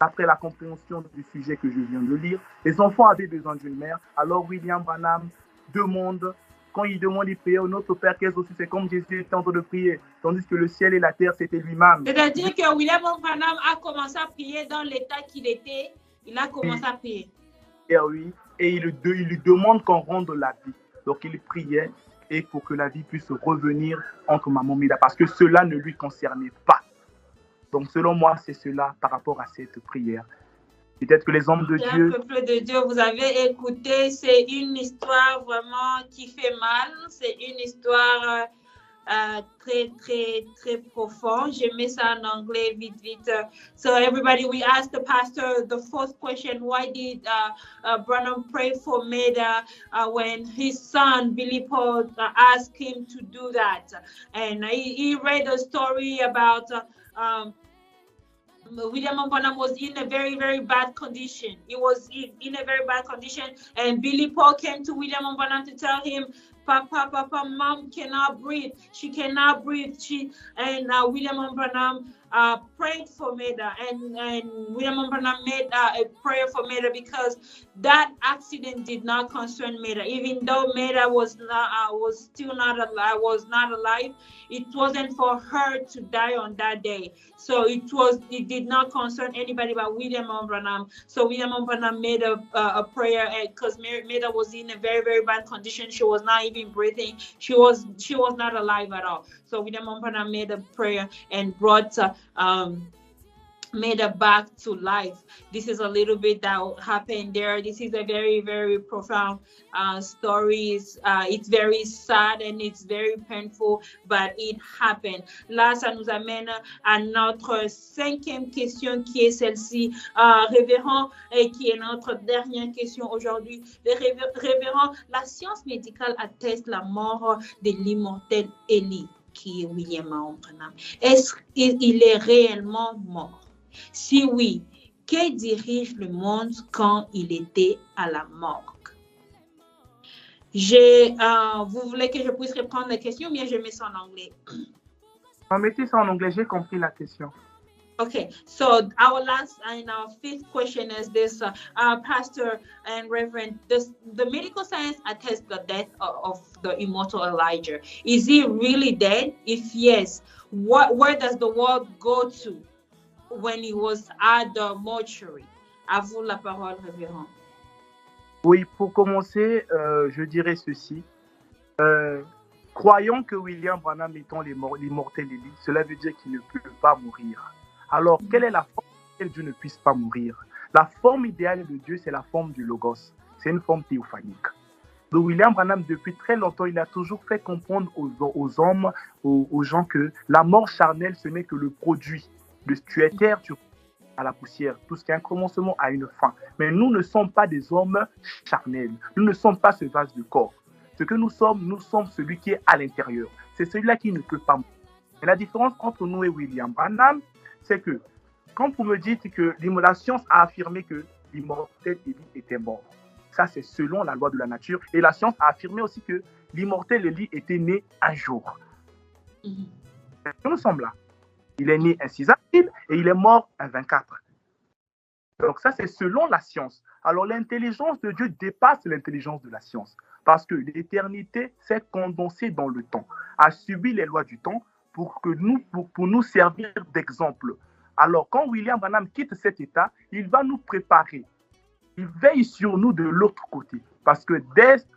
D'après la compréhension du sujet que je viens de lire, les enfants avaient besoin d'une mère. Alors William Branham demande, quand il demande, il prie, notre Père qui est aussi, c'est comme Jésus était en train de prier, tandis que le ciel et la terre, c'était lui-même. C'est-à-dire que William Branham a commencé à prier dans l'état qu'il était, il a commencé à prier. Et oui, et il lui demande qu'on rende la vie. Donc il priait et pour que la vie puisse revenir entre Maman Meda, parce que cela ne lui concernait pas. Donc selon moi, c'est cela par rapport à cette prière. Peut-être que les hommes de Dieu... Peuple de Dieu, vous avez écouté, c'est une histoire vraiment qui fait mal. C'est une histoire très, très, très profonde. Je mets ça en anglais vite, vite. So everybody, we asked the pastor the fourth question, why did Branham pray for Meda when his son, Billy Paul, asked him to do that? And he read a story about... William Branham was in a very, very bad condition. He was in a very bad condition. And Billy Paul came to William Branham to tell him, Papa, Mom cannot breathe. She cannot breathe. William Branham prayed for Meda. And William Branham made a prayer for Meda because that accident did not concern Meda. Even though Meda was not alive, it wasn't for her to die on that day. So it did not concern anybody but William Branham. So William Branham made a prayer because Meda was in a very, very bad condition. She was not even breathing. She was not alive at all. So William Branham made a prayer and brought Meda back to life. This is a little bit that happened there. This is a very, very profound story. It's very sad and it's very painful, but it happened. Là, ça nous amène à notre cinquième question qui est celle-ci. Révérend, et qui est notre dernière question aujourd'hui. Révérend, la science médicale atteste la mort de l'immortel Élie, qui est William Branham. Est-ce qu'il est réellement mort? Si oui, que dirige le monde quand il était à la morgue? Vous voulez que je puisse répondre la question ou bien je mets ça en anglais? Mettez ça en anglais, j'ai compris la question. Okay, so our last and our fifth question is this, Pastor and Reverend, the medical science attests the death of the immortal Elijah. Is he really dead? If yes, where does the world go to when he was at the mortuary? À vous la parole, Révérend. Oui, pour commencer, je dirais ceci. Croyons que William Branham étant l'immortel Élie, cela veut dire qu'il ne peut pas mourir. Alors, quelle est la forme dans laquelle Dieu ne puisse pas mourir? La forme idéale de Dieu, c'est la forme du Logos. C'est une forme théophanique. Donc William Branham, depuis très longtemps, il a toujours fait comprendre aux hommes, aux gens que la mort charnelle, ce n'est que le produit de tu es terre, tu à la poussière. Tout ce qui a un commencement a une fin. Mais nous ne sommes pas des hommes charnels. Nous ne sommes pas ce vase de corps. Ce que nous sommes celui qui est à l'intérieur. C'est celui-là qui ne peut pas mourir. Et la différence entre nous et William Branham, c'est que quand vous me dites que la science a affirmé que l'immortel Élie était mort, ça c'est selon la loi de la nature. Et la science a affirmé aussi que l'immortel Élie était né un jour. Nous sommes là. Il est né un 6 avril et il est mort un 24. Donc ça, c'est selon la science. Alors l'intelligence de Dieu dépasse l'intelligence de la science parce que l'éternité s'est condensée dans le temps, a subi les lois du temps pour nous servir d'exemple. Alors quand William Branham quitte cet état, il va nous préparer. Il veille sur nous de l'autre côté. Parce que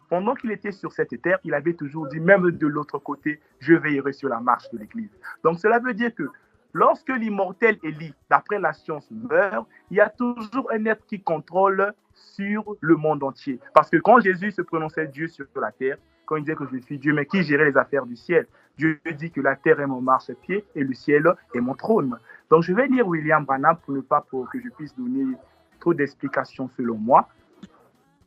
pendant qu'il était sur cette terre, il avait toujours dit, même de l'autre côté, je veillerai sur la marche de l'Église. Donc cela veut dire que lorsque l'immortel Élie, d'après la science, meurt, il y a toujours un être qui contrôle sur le monde entier. Parce que quand Jésus se prononçait Dieu sur la terre, quand il disait que je suis Dieu, mais qui gérait les affaires du ciel? Dieu dit que la terre est mon marchepied et le ciel est mon trône. Donc je vais lire William Branham pour que je puisse donner trop d'explications selon moi.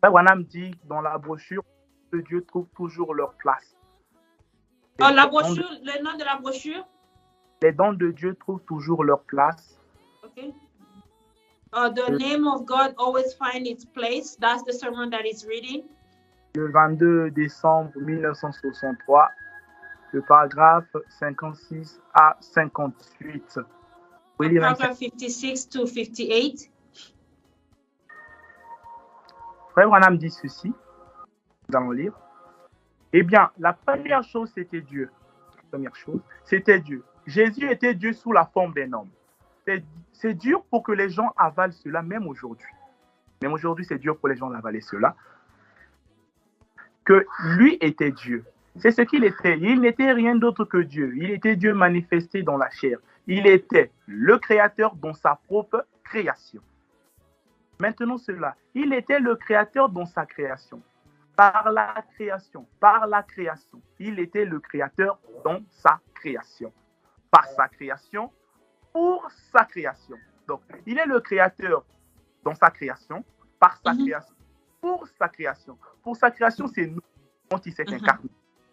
Branham dit dans la brochure que Dieu trouve toujours leur place. La brochure, le nom de la brochure? Les dons de Dieu trouvent toujours leur place. Okay. The name of God always finds its place. That's the sermon that is reading. Le 22 décembre 1963, le paragraphe 56 à 58. Paragraph 56 to 58. Frère Branham dit ceci. Nous allons lire. Eh bien, la première chose, c'était Dieu. La première chose, c'était Dieu. Jésus était Dieu sous la forme d'un homme. C'est dur pour que les gens avalent cela, même aujourd'hui. Même aujourd'hui, c'est dur pour les gens d'avaler cela. Que lui était Dieu. C'est ce qu'il était. Il n'était rien d'autre que Dieu. Il était Dieu manifesté dans la chair. Il était le Créateur dans sa propre création. Maintenant cela, il était le Créateur dans sa création. Par la création, il était le Créateur dans sa création. Par sa création, pour sa création. Donc, il est le Créateur dans sa création, par sa création, pour sa création. Pour sa création, c'est nous, quand il s'est incarné.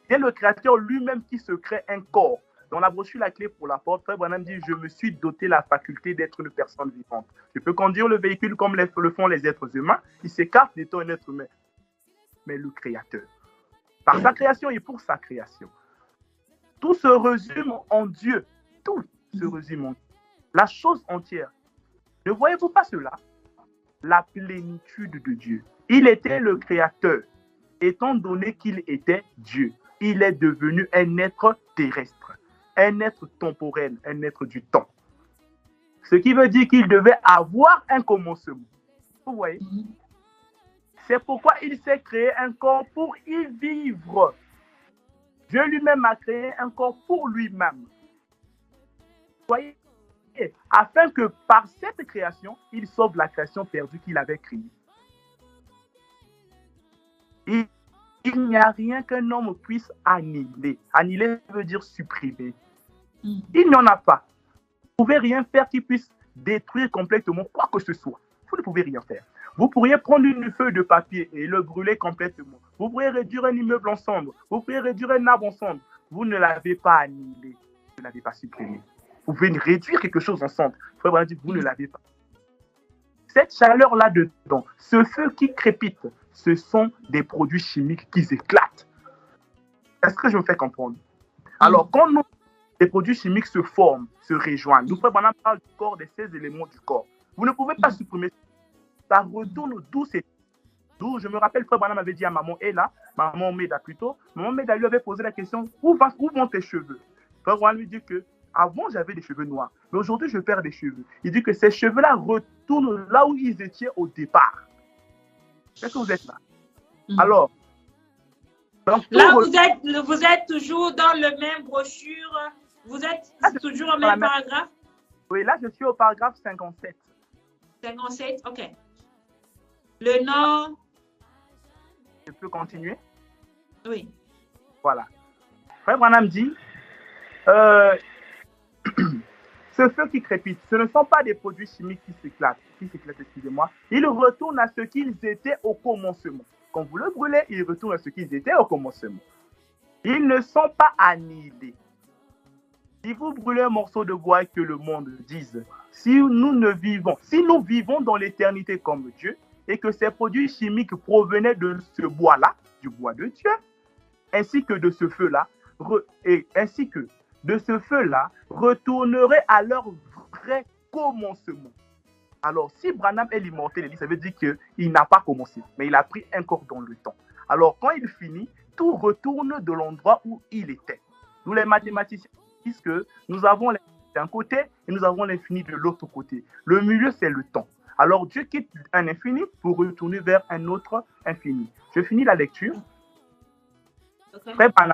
Il est le Créateur lui-même qui se crée un corps. Dans la brochure La clé pour la porte, Frère Branham dit « Je me suis doté la faculté d'être une personne vivante. Je peux conduire le véhicule comme le font les êtres humains. Il s'écarte d'étant un être humain. Mais le Créateur, par sa création et pour sa création. Tout se résume en Dieu. Tout se résume en Dieu. La chose entière. Ne voyez-vous pas cela? La plénitude de Dieu. Il était le Créateur. Étant donné qu'il était Dieu, il est devenu un être terrestre, un être temporel, un être du temps. Ce qui veut dire qu'il devait avoir un commencement. Vous voyez? C'est pourquoi il s'est créé un corps pour y vivre. Dieu lui-même a créé un corps pour lui-même. Vous voyez? Afin que par cette création, il sauve la création perdue qu'il avait créée. Il n'y a rien qu'un homme puisse annihiler. Annihiler veut dire supprimer. Il n'y en a pas. Vous ne pouvez rien faire qui puisse détruire complètement quoi que ce soit. Vous ne pouvez rien faire. Vous pourriez prendre une feuille de papier et le brûler complètement. Vous pourriez réduire un immeuble en cendres. Vous pourriez réduire un arbre en cendres. Vous ne l'avez pas annihilé. Vous ne l'avez pas supprimé. Vous pouvez réduire quelque chose en cendres. Frère Branham dit, vous ne l'avez pas. Cette chaleur là-dedans, ce feu qui crépite, ce sont des produits chimiques qui éclatent. Est-ce que je me fais comprendre? Alors, quand les produits chimiques se forment, se rejoignent, nous, Frère Branham parle du corps, des 16 éléments du corps. Vous ne pouvez pas supprimer. Ça retourne d'où c'est. D'où je me rappelle, Frère Branham avait dit à maman Ella, maman Meda plutôt, maman Meda lui avait posé la question, où vont tes cheveux? Frère Branham lui dit que avant, j'avais des cheveux noirs, mais aujourd'hui, je perds des cheveux. Il dit que ces cheveux-là retournent là où ils étaient au départ. Est-ce que vous êtes là? Alors, là, vous êtes toujours dans le même brochure. Vous êtes toujours au même paragraphe? Oui, là, je suis au paragraphe 57. 57, ok. Le nom Je peux continuer? Oui. Voilà. Frère Branham dit, ce feu qui crépite, ce ne sont pas des produits chimiques qui s'éclatent, excusez-moi. Ils retournent à ce qu'ils étaient au commencement. Quand vous le brûlez, ils retournent à ce qu'ils étaient au commencement. Ils ne sont pas annihilés. Si vous brûlez un morceau de bois et que le monde dise, si nous vivons dans l'éternité comme Dieu, et que ces produits chimiques provenaient de ce bois-là, du bois de Dieu, ainsi que de ce feu-là, retourneraient à leur vrai commencement. Alors, si Branham est l'immortel, ça veut dire qu'il n'a pas commencé, mais il a pris un corps dans le temps. Alors, quand il finit, tout retourne de l'endroit où il était. Nous, les mathématiciens, disent que nous avons l'infini d'un côté et nous avons l'infini de l'autre côté. Le milieu, c'est le temps. Alors, Dieu quitte un infini pour retourner vers un autre infini. Je finis la lecture. Okay. Frère Branham,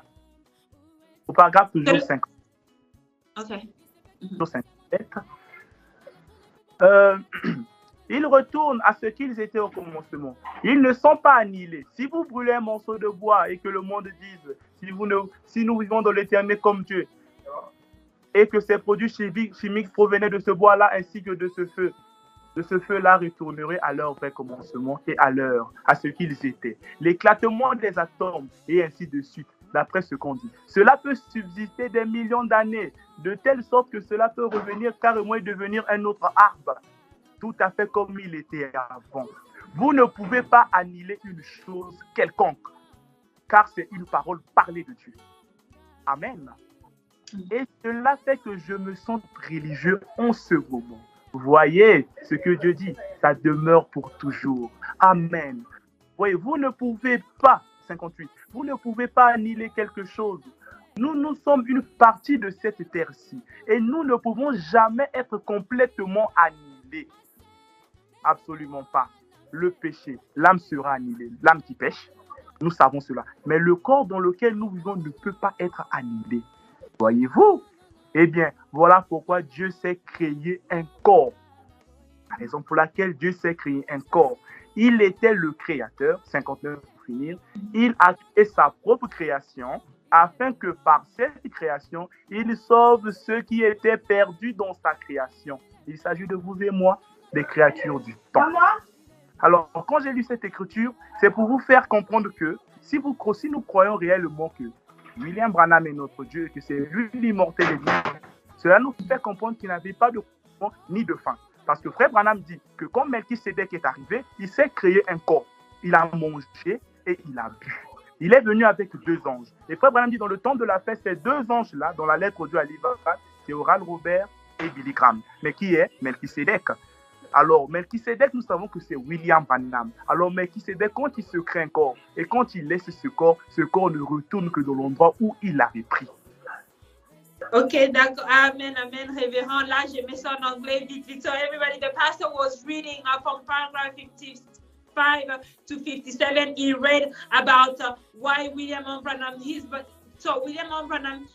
au paragraphe toujours 5. Okay. Toujours 57. Ils retournent à ce qu'ils étaient au commencement. Ils ne sont pas annihilés. Si vous brûlez un morceau de bois et que le monde dise, si nous vivons dans l'éternité comme Dieu, et que ces produits chimiques provenaient de ce bois-là ainsi que de ce feu-là retourneraient à leur vrai commencement et à ce qu'ils étaient. L'éclatement des atomes et ainsi de suite, d'après ce qu'on dit. Cela peut subsister des millions d'années, de telle sorte que cela peut revenir carrément et devenir un autre arbre, tout à fait comme il était avant. Vous ne pouvez pas annihiler une chose quelconque, car c'est une parole parlée de Dieu. Amen. Et cela fait que je me sens religieux en ce moment. Voyez ce que Dieu dit, ça demeure pour toujours. Amen. Voyez, vous ne pouvez pas, 58, vous ne pouvez pas annihiler quelque chose. Nous sommes une partie de cette terre-ci et nous ne pouvons jamais être complètement annihilés. Absolument pas. Le péché, l'âme sera annihilée. L'âme qui pêche, nous savons cela. Mais le corps dans lequel nous vivons ne peut pas être annihilé. Voyez-vous? Eh bien, voilà pourquoi Dieu s'est créé un corps. La raison pour laquelle Dieu s'est créé un corps. Il était le créateur, 59 pour finir. Il a créé sa propre création afin que par cette création, il sauve ceux qui étaient perdus dans sa création. Il s'agit de vous et moi, des créatures du temps. Alors, quand j'ai lu cette écriture, c'est pour vous faire comprendre que si nous croyons réellement que William Branham est notre Dieu et que c'est lui l'immortel et vivant, cela nous fait comprendre qu'il n'avait pas de commencement ni de fin. Parce que Frère Branham dit que quand Melchisédek est arrivé, il s'est créé un corps. Il a mangé et il a bu. Il est venu avec 2 anges. Et Frère Branham dit dans le temps de la fête, ces 2 anges-là, dans la lettre Dieu à l'Ivoire, c'est Oral Robert et Billy Graham. Mais qui est Melchisédek? Alors, Melchisédek, nous savons que c'est William Branham. Alors, Melchisédek, quand il se crée un corps et quand il laisse ce corps ne retourne que dans l'endroit où il l'avait pris. Ok, d'accord. Amen, amen, révérend. Là, je mets ça en anglais vite, vite. So, everybody, the pastor was reading from paragraph 55 to 57. He read about why William Branham, William Branham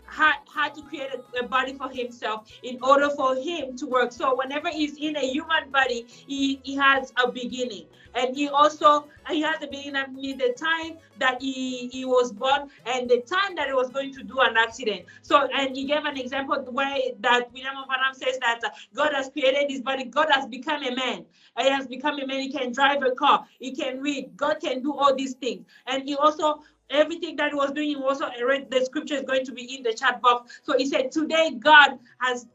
had to create a body for himself in order for him to work. So whenever he's in a human body, he has a beginning. And he has a beginning at the time that he was born and the time that he was going to do an accident. So, and he gave an example the way that William Branham says that God has created his body. God has become a man. He has become a man. He can drive a car. He can read. God can do all these things. And he also, everything that he was doing, he also read the scripture is going to be in the chat box. So he said, today God has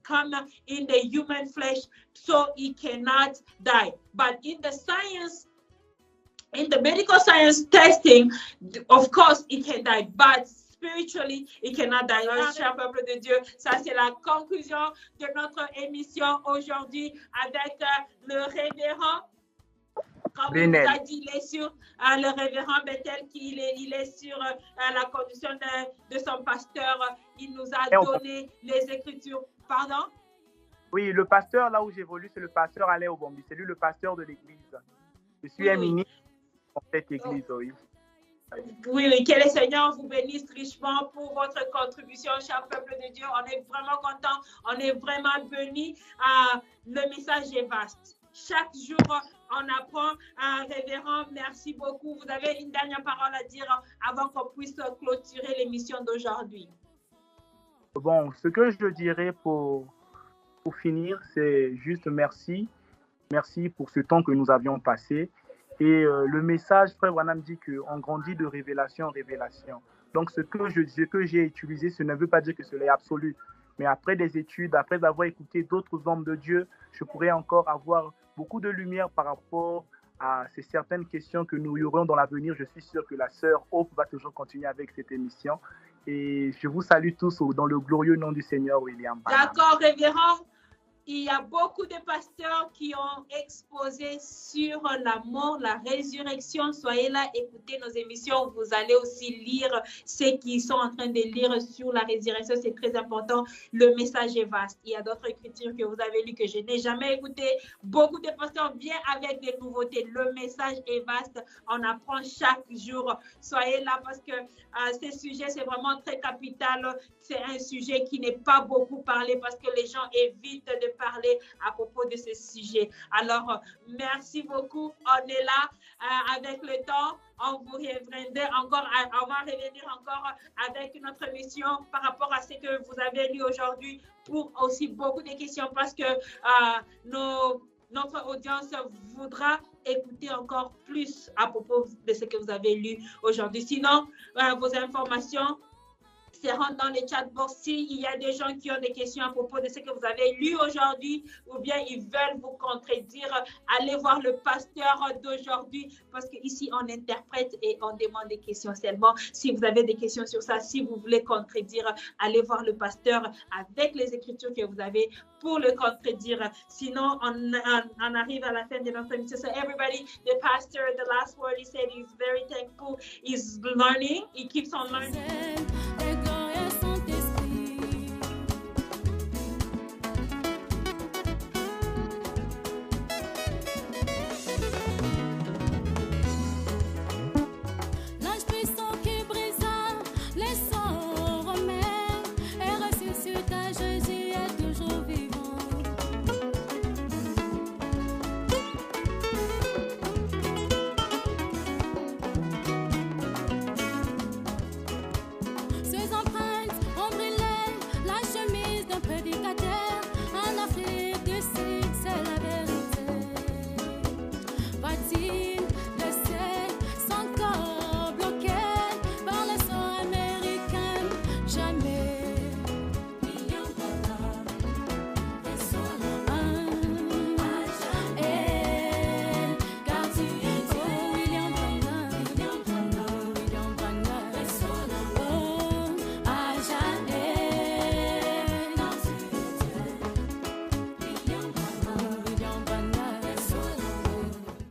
come in the human flesh, so he cannot die. But in the science, in the medical science testing, of course, he can die. But spiritually, il cannot die. Cher peuple de Dieu, ça c'est la conclusion de notre émission aujourd'hui avec le révérend. Comme il nous a dit, il est sur le révérend Bethel, il est sur la condition de son pasteur. Il nous a donné les Écritures. Pardon? Oui, le pasteur, là où j'évolue, c'est le pasteur Alain Obombi. C'est lui le pasteur de l'église. Je suis un ministre dans cette église, oui. Oui, que le Seigneur vous bénisse richement pour votre contribution, cher peuple de Dieu. On est vraiment content, on est vraiment bénis. Le message est vaste. chaque jour, on apprend. Révérend, merci beaucoup. Vous avez une dernière parole à dire avant qu'on puisse clôturer l'émission d'aujourd'hui. Bon, ce que je dirais pour finir, c'est juste merci. Merci pour ce temps que nous avions passé. Et le message, Frère Branham dit qu'on grandit de révélation en révélation. Donc, ce que j'ai utilisé, ce ne veut pas dire que cela est absolu. Mais après des études, après avoir écouté d'autres hommes de Dieu, je pourrais encore avoir beaucoup de lumière par rapport à ces certaines questions que nous y aurons dans l'avenir. Je suis sûr que la sœur Hope va toujours continuer avec cette émission. Et je vous salue tous dans le glorieux nom du Seigneur William Branham. D'accord, révérend. Il y a beaucoup de pasteurs qui ont exposé sur la mort, la résurrection. Soyez là, écoutez nos émissions. Vous allez aussi lire ceux qui sont en train de lire sur la résurrection. C'est très important. Le message est vaste. Il y a d'autres écritures que vous avez lues que je n'ai jamais écoutées. Beaucoup de pasteurs viennent avec des nouveautés. Le message est vaste. On apprend chaque jour. Soyez là parce que ce sujet, c'est vraiment très capital. C'est un sujet qui n'est pas beaucoup parlé parce que les gens évitent de parler à propos de ce sujet. Alors, merci beaucoup. On est là avec le temps. On vous reviendra encore, on va revenir encore avec notre émission par rapport à ce que vous avez lu aujourd'hui pour aussi beaucoup de questions parce que notre audience voudra écouter encore plus à propos de ce que vous avez lu aujourd'hui. Sinon, vos informations seront dans le chat box. S'il y a des gens qui ont des questions à propos de ce que vous avez lu aujourd'hui ou bien ils veulent vous contredire, allez voir le pasteur d'aujourd'hui parce qu'ici on interprète et on demande des questions seulement. Si vous avez des questions sur ça, si vous voulez contredire, allez voir le pasteur avec les écritures que vous avez pour le contredire. Sinon, on arrive à la fin de notre émission. So everybody, the pastor, the last word he said, he's very thankful. He's learning. He keeps on learning.